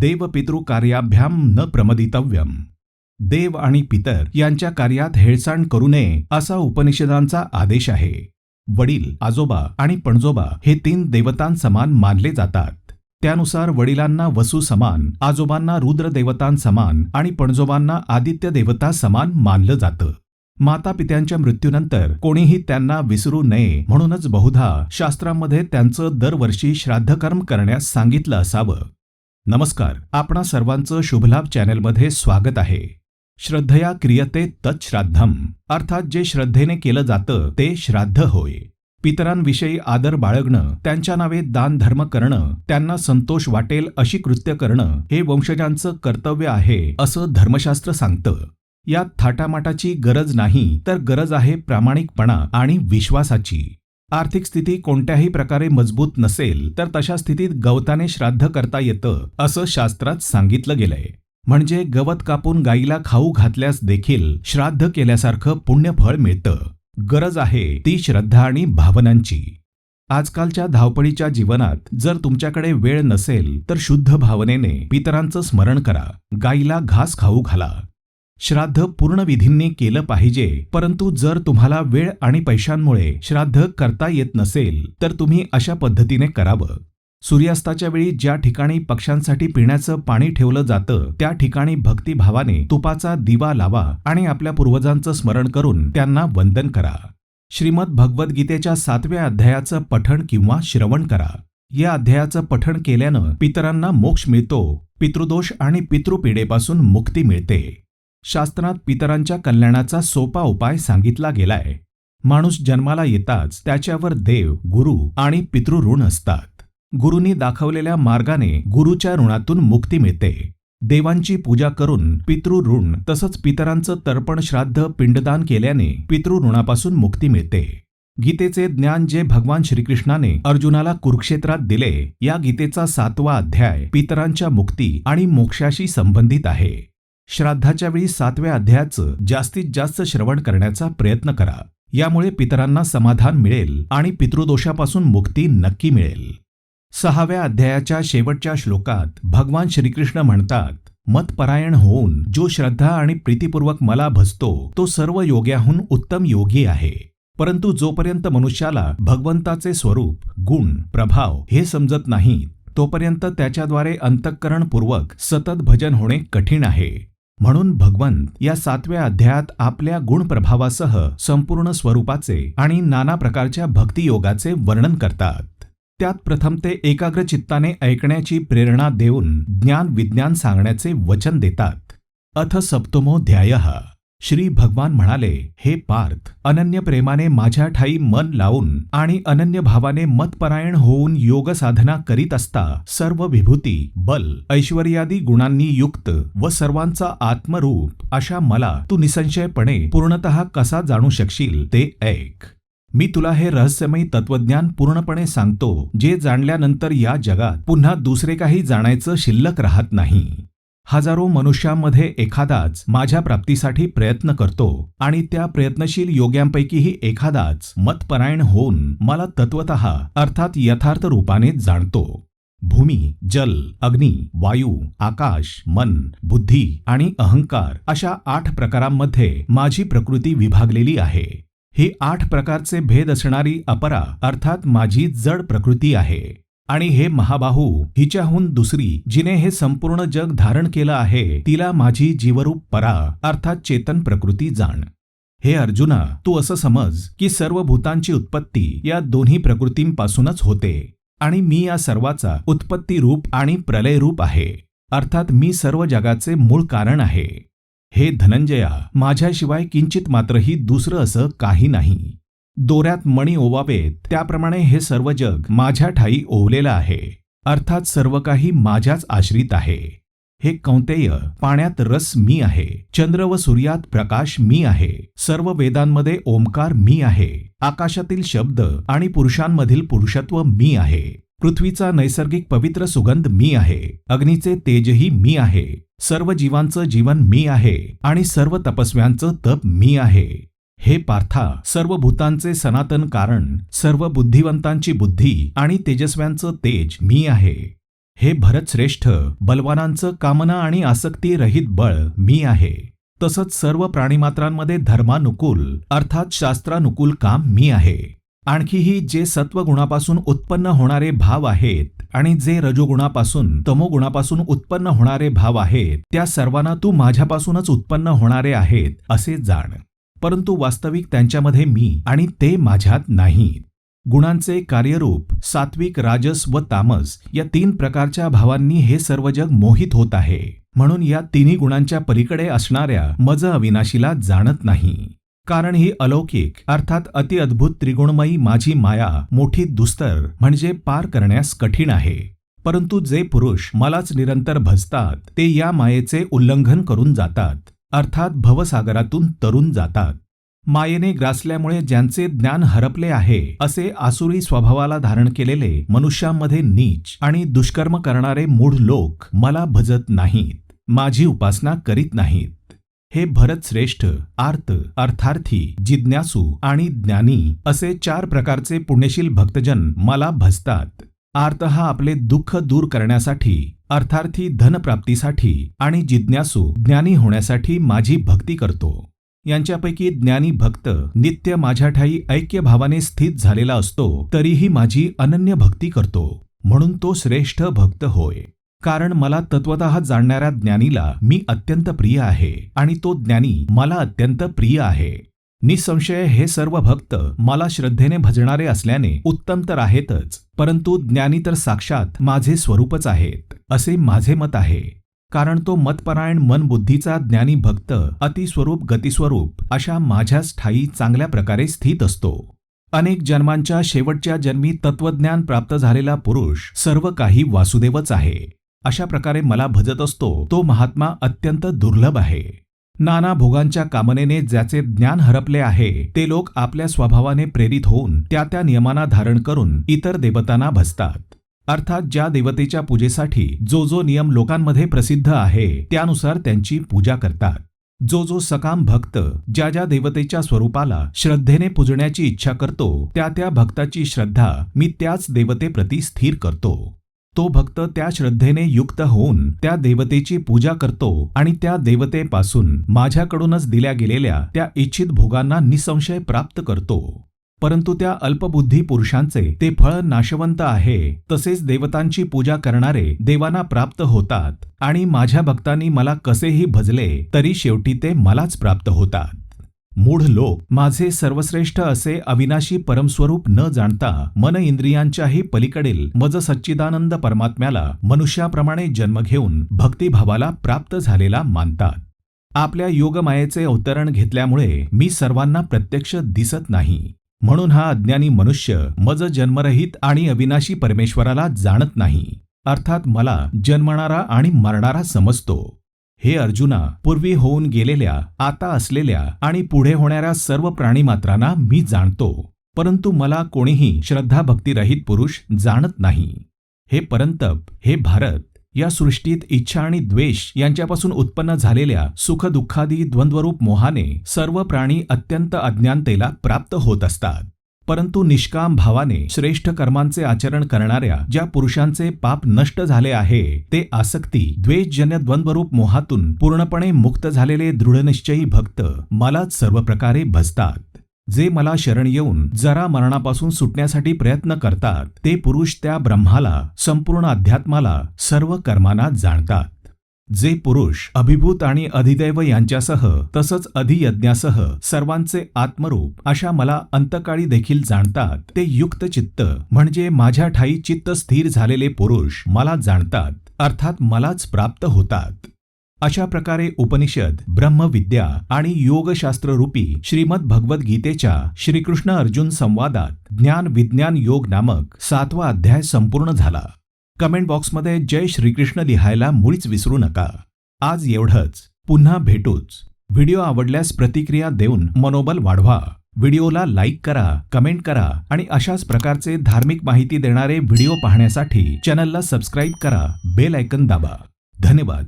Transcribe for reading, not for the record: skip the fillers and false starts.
देवपितृ कार्याभ्याम न प्रमदितव्यम. देव आणि पितर यांच्या कार्यात हेळसांड करू नये असा उपनिषदांचा आदेश आहे. वडील, आजोबा आणि पणजोबा हे 3 देवतांसमान मानले जातात. त्यानुसार वडिलांना वसु समान, आजोबांना रुद्र देवतांसमान आणि पणजोबांना आदित्य देवता समान मानलं जातं. मातापित्यांच्या मृत्यूनंतर कोणीही त्यांना विसरू नये म्हणूनच बहुधा शास्त्रामध्ये त्यांचं दरवर्षी श्राद्धकर्म करण्यास सांगितलं असावं. नमस्कार, आपणा सर्वांचं शुभलाभ चॅनलमध्ये स्वागत आहे. श्रद्धया क्रियते तच्छ्राद्धम, अर्थात जे श्रद्धेने केलं जातं ते श्राद्ध होय. पितरांविषयी आदर बाळगणं, त्यांच्या नावे दान धर्म करणं, त्यांना संतोष वाटेल अशी कृत्य करणं हे वंशजांचं कर्तव्य आहे असं धर्मशास्त्र सांगतं. यात थाटामाटाची गरज नाही, तर गरज आहे प्रामाणिकपणा आणि विश्वासाची. आर्थिक स्थिती कोणत्याही प्रकारे मजबूत नसेल तर तशा स्थितीत गवताने श्राद्ध करता येतं असं शास्त्रात सांगितलं गेलंय. म्हणजे गवत कापून गाईला खाऊ घातल्यास देखील श्राद्ध केल्यासारखं पुण्यफळ मिळतं. गरज आहे ती श्रद्धा आणि भावनांची. आजकालच्या धावपळीच्या जीवनात जर तुमच्याकडे वेळ नसेल तर शुद्ध भावनेने पितरांचं स्मरण करा, गाईला घास खाऊ घाला. श्राद्ध पूर्ण विधींनी केलं पाहिजे, परंतु जर तुम्हाला वेळ आणि पैशांमुळे श्राद्ध करता येत नसेल तर तुम्ही अशा पद्धतीने करावं. सूर्यास्ताच्या वेळी ज्या ठिकाणी पक्ष्यांसाठी पिण्याचं पाणी ठेवलं जातं त्या ठिकाणी भक्तिभावाने तुपाचा दिवा लावा आणि आपल्या पूर्वजांचं स्मरण करून त्यांना वंदन करा. श्रीमद भगवद्गीतेच्या 7व्या अध्यायाचं पठण किंवा श्रवण करा. या अध्यायाचं पठण केल्यानं पितरांना मोक्ष मिळतो, पितृदोष आणि पितृपीडेपासून मुक्ती मिळते. शास्त्रात पितरांच्या कल्याणाचा सोपा उपाय सांगितला गेलाय. माणूस जन्माला येताच त्याच्यावर देव, गुरु आणि पितृऋण असतात. गुरूंनी दाखवलेल्या मार्गाने गुरुच्या ऋणातून मुक्ती मिळते. देवांची पूजा करून पितृऋण तसंच पितरांचं तर्पण श्राद्ध पिंडदान केल्याने पितृऋणापासून मुक्ती मिळते. गीतेचे ज्ञान जे भगवान श्रीकृष्णाने अर्जुनाला कुरुक्षेत्रात दिले, या गीतेचा 7वा अध्याय पितरांच्या मुक्ती आणि मोक्षाशी संबंधित आहे. श्राद्धाच्या वेळी 7व्या अध्यायाचं जास्तीत जास्त श्रवण करण्याचा प्रयत्न करा. यामुळे पितरांना समाधान मिळेल आणि पितृदोषापासून मुक्ती नक्की मिळेल. 6व्या अध्यायाच्या शेवटच्या श्लोकात भगवान श्रीकृष्ण म्हणतात, मतपरायण होऊन जो श्रद्धा आणि प्रीतिपूर्वक मला भजतो तो सर्व योग्याहून उत्तम योगी आहे. परंतु जोपर्यंत मनुष्याला भगवंताचे स्वरूप, गुण, प्रभाव हे समजत नाही तोपर्यंत त्याच्याद्वारे अंतःकरणपूर्वक सतत भजन होणे कठीण आहे. म्हणून भगवंत या 7व्या अध्यायात आपल्या गुणप्रभावासह संपूर्ण स्वरूपाचे आणि नाना प्रकारच्या भक्तियोगाचे वर्णन करतात. त्यात प्रथम ते एकाग्र चित्ताने ऐकण्याची प्रेरणा देऊन ज्ञान विज्ञान सांगण्याचे वचन देतात. अथ सप्तमोऽध्यायः. श्री भगवान म्हणाले, हे पार्थ, अनन्य प्रेमाने माझ्या ठाई मन लावून आणि अनन्य भावाने मतपरायण होऊन योग साधना करीत असता सर्व विभूती, बल, ऐश्वर्यादी गुणांनी युक्त व सर्वांचा आत्मरूप अशा मला तू निसंशयपणे पूर्णतः कसा जाणू शकशील ते ऐक. मी तुला हे रहस्यमयी तत्वज्ञान पूर्णपणे सांगतो, जे जाणल्यानंतर या जगात पुन्हा दुसरे काही जाणायचं शिल्लक राहत नाही. हजारो मनुष्यांमध्ये एखादाच माझ्या प्राप्तीसाठी प्रयत्न करतो आणि त्या प्रयत्नशील योग्यांपैकीही एखादाच मतपरायण होऊन मला तत्वतः अर्थात यथार्थ रूपाने जाणतो. भूमी, जल, अग्नी, वायू, आकाश, मन, बुद्धी आणि अहंकार अशा 8 प्रकारांमध्ये माझी प्रकृती विभागलेली आहे. ही 8 प्रकारचे भेद असणारी अपरा अर्थात माझी जड प्रकृती आहे. आणि हे महाबाहू, हिच्याहून दुसरी जिने हे संपूर्ण जग धारण केलं आहे तिला माझी जीवरूप परा अर्थात चेतन प्रकृती जाण. हे अर्जुना, तू असं समज की सर्व भूतांची उत्पत्ती या दोन्ही प्रकृतींपासूनच होते आणि मी या सर्वाचा उत्पत्ती रूप आणि प्रलय रूप आहे. अर्थात मी सर्व जगाचे मूळ कारण आहे. हे धनंजया, माझ्याशिवाय किंचित मात्रही दुसरं असं काही नाही. दोऱ्यात मणी ओवावेत त्याप्रमाणे हे सर्व जग माझ्या ठाई ओवलेलं आहे. अर्थात सर्व काही माझ्याच आश्रित आहे. हे कौंतेय, पाण्यात रस मी आहे, चंद्र व सूर्यात प्रकाश मी आहे, सर्व वेदांमध्ये ओंकार मी आहे, आकाशातील शब्द आणि पुरुषांमधील पुरुषत्व मी आहे, पृथ्वीचा नैसर्गिक पवित्र सुगंध मी आहे, अग्नीचे तेजही मी आहे, सर्व जीवांचं जीवन मी आहे आणि सर्व तपस्व्यांचं तप मी आहे. हे पार्था, सर्व भूतांचे सनातन कारण, सर्व बुद्धिवंतांची बुद्धी आणि तेजस्व्यांचं तेज मी आहे. हे भरतश्रेष्ठ, बलवानांचं कामना आणि आसक्ती रहित बळ मी आहे. तसंच सर्व प्राणीमात्रांमध्ये धर्मानुकूल अर्थात शास्त्रानुकूल काम मी आहे. आणखीही जे सत्वगुणापासून उत्पन्न होणारे भाव आहेत आणि जे रजोगुणापासून तमोगुणापासून उत्पन्न होणारे भाव आहेत त्या सर्वांना तू माझ्यापासूनच उत्पन्न होणारे आहेत असे जाण. परंतु वास्तविक त्यांच्यामध्ये मी आणि ते माझ्यात नाहीत. गुणांचे कार्यरूप सात्विक, राजस व तामस या 3 प्रकारच्या भावांनी हे सर्व जग मोहित होत आहे. म्हणून या तिन्ही गुणांच्या पलीकडे असणाऱ्या मज अविनाशीला जाणत नाही. कारण ही अलौकिक अर्थात अतिअद्भुत त्रिगुणमयी माझी माया मोठी दुस्तर म्हणजे पार करण्यास कठीण आहे. परंतु जे पुरुष मलाच निरंतर भजतात ते या मायेचे उल्लंघन करून जातात अर्थात भवसागरातून तरून जातात. मायेने ग्रासल्यामुळे ज्यांचे ज्ञान हरपले आहे असे आसुरी स्वभावाला धारण केलेले मनुष्यांमध्ये नीच आणि दुष्कर्म करणारे मूढ लोक मला भजत नाहीत, माझी उपासना करीत नाहीत. हे भरतश्रेष्ठ, आर्त, अर्थार्थी, जिज्ञासू आणि ज्ञानी असे 4 प्रकारचे पुण्यशील भक्तजन मला भजतात. आर्त हा आपले दुःख दूर करण्यासाठी, अर्थार्थी धनप्राप्तीसाठी आणि जिज्ञासू ज्ञानी होण्यासाठी माझी भक्ती करतो. यांच्यापैकी ज्ञानी भक्त नित्य माझ्या ठायी ऐक्य भावाने स्थित झालेला असतो तरीही माझी अनन्य भक्ती करतो, म्हणून तो श्रेष्ठ भक्त होय. कारण मला तत्वतः जाणणाऱ्या ज्ञानीला मी अत्यंत प्रिय आहे आणि तो ज्ञानी मला अत्यंत प्रिय आहे. निसंशय हे सर्व भक्त मला श्रद्धेने भजणारे असल्याने उत्तम तर आहेतच, परंतु ज्ञानी तर साक्षात माझे स्वरूपच आहेत असे माझे मत आहे. कारण तो मतपरायण मनबुद्धीचा ज्ञानी भक्त अतिस्वरूप गतिस्वरूप अशा माझ्याच ठायी चांगल्या प्रकारे स्थित असतो. अनेक जन्मांच्या शेवटच्या जन्मी तत्वज्ञान प्राप्त झालेला पुरुष सर्व काही वासुदेवच आहे. अशा प्रकारे मला भजत असतो तो महात्मा अत्यंत दुर्लभ आहे. नाना भोगांच्या कामनेने ज्याचे ज्ञान हरपले आहे ते लोक आपल्या स्वभावाने प्रेरित होऊन त्या नियमांना धारण करून इतर देवतांना भजतात. अर्थात ज्या देवतेच्या पूजेसाठी जो नियम लोकांमध्ये प्रसिद्ध आहे त्यानुसार त्यांची पूजा करतात. जो सकाम भक्त ज्या देवतेच्या स्वरूपाला श्रद्धेने पूजण्याची इच्छा करतो त्या भक्ताची श्रद्धा मी त्याच देवतेप्रती स्थिर करतो. तो भक्त त्या श्रद्धेने युक्त होऊन त्या देवतेची पूजा करतो आणि त्या देवतेपासून माझ्याकडूनच दिल्या गेलेल्या त्या इच्छित भोगांना निसंशय प्राप्त करतो. परंतु त्या अल्पबुद्धी पुरुषांचे ते फळ नाशवंत आहे. तसेच देवतांची पूजा करणारे देवांना प्राप्त होतात आणि माझ्या भक्तांनी मला कसेही भजले तरी शेवटी ते मलाच प्राप्त होतात. मूढ लोक माझे सर्वश्रेष्ठ असे अविनाशी परमस्वरूप न जाणता मन इंद्रियांच्याही पलीकडील मज सच्चिदानंद परमात्म्याला मनुष्याप्रमाणे जन्म घेऊन भक्तिभावाला प्राप्त झालेला मानतात. आपल्या योगमायेचे अवतरण घेतल्यामुळे मी सर्वांना प्रत्यक्ष दिसत नाही, म्हणून हा अज्ञानी मनुष्य मज जन्मरहित आणि अविनाशी परमेश्वराला जाणत नाही, अर्थात मला जन्मणारा आणि मरणारा समजतो. हे अर्जुना, पूर्वी होऊन गेलेल्या, आता असलेल्या आणि पुढे होणाऱ्या सर्व प्राणीमात्रांना मी जाणतो, परंतु मला कोणीही श्रद्धाभक्तिरहित पुरुष जाणत नाही. हे परंतप, हे भारत, या सृष्टीत इच्छा आणि द्वेष यांच्यापासून उत्पन्न झालेल्या सुखदुःखादी द्वंद्वरूप मोहाने सर्व प्राणी अत्यंत अज्ञानतेला प्राप्त होत असतात. परंतु निष्काम भावाने श्रेष्ठ कर्मांचे आचरण करणाऱ्या ज्या पुरुषांचे पाप नष्ट झाले आहे ते आसक्ती द्वेषजन्य द्वंद्वरूप मोहातून पूर्णपणे मुक्त झालेले दृढनिश्चयी भक्त मलाच सर्व प्रकारे भजतात. जे मला शरण येऊन जरा मरणापासून सुटण्यासाठी प्रयत्न करतात ते पुरुष त्या ब्रह्माला, संपूर्ण अध्यात्माला, सर्व कर्मांना जाणतात. जे पुरुष अभिभूत आणि अधिदैव यांच्यासह तसंच अधियज्ञासह सर्वांचे आत्मरूप अशा मला अंतकाळी देखील जाणतात ते युक्त चित्त म्हणजे माझ्या ठायी चित्त स्थिर झालेले पुरुष मला जाणतात, अर्थात मलाच प्राप्त होतात. अशा प्रकारे उपनिषद, ब्रह्मविद्या आणि योगशास्त्र रूपी श्रीमद भगवद्गीतेच्या श्रीकृष्ण अर्जुन संवादात ज्ञान विज्ञान योग नामक 7वा अध्याय संपूर्ण झाला. कमेंट बॉक्समध्ये जय श्रीकृष्ण लिहायला मुळीच विसरू नका. आज एवढंच, पुन्हा भेटूच. व्हिडिओ आवडल्यास प्रतिक्रिया देऊन मनोबल वाढवा. व्हिडिओला लाईक करा, कमेंट करा आणि अशाच प्रकारचे धार्मिक माहिती देणारे व्हिडिओ पाहण्यासाठी चॅनलला सबस्क्राईब करा, बेल आयकॉन दाबा. धन्यवाद.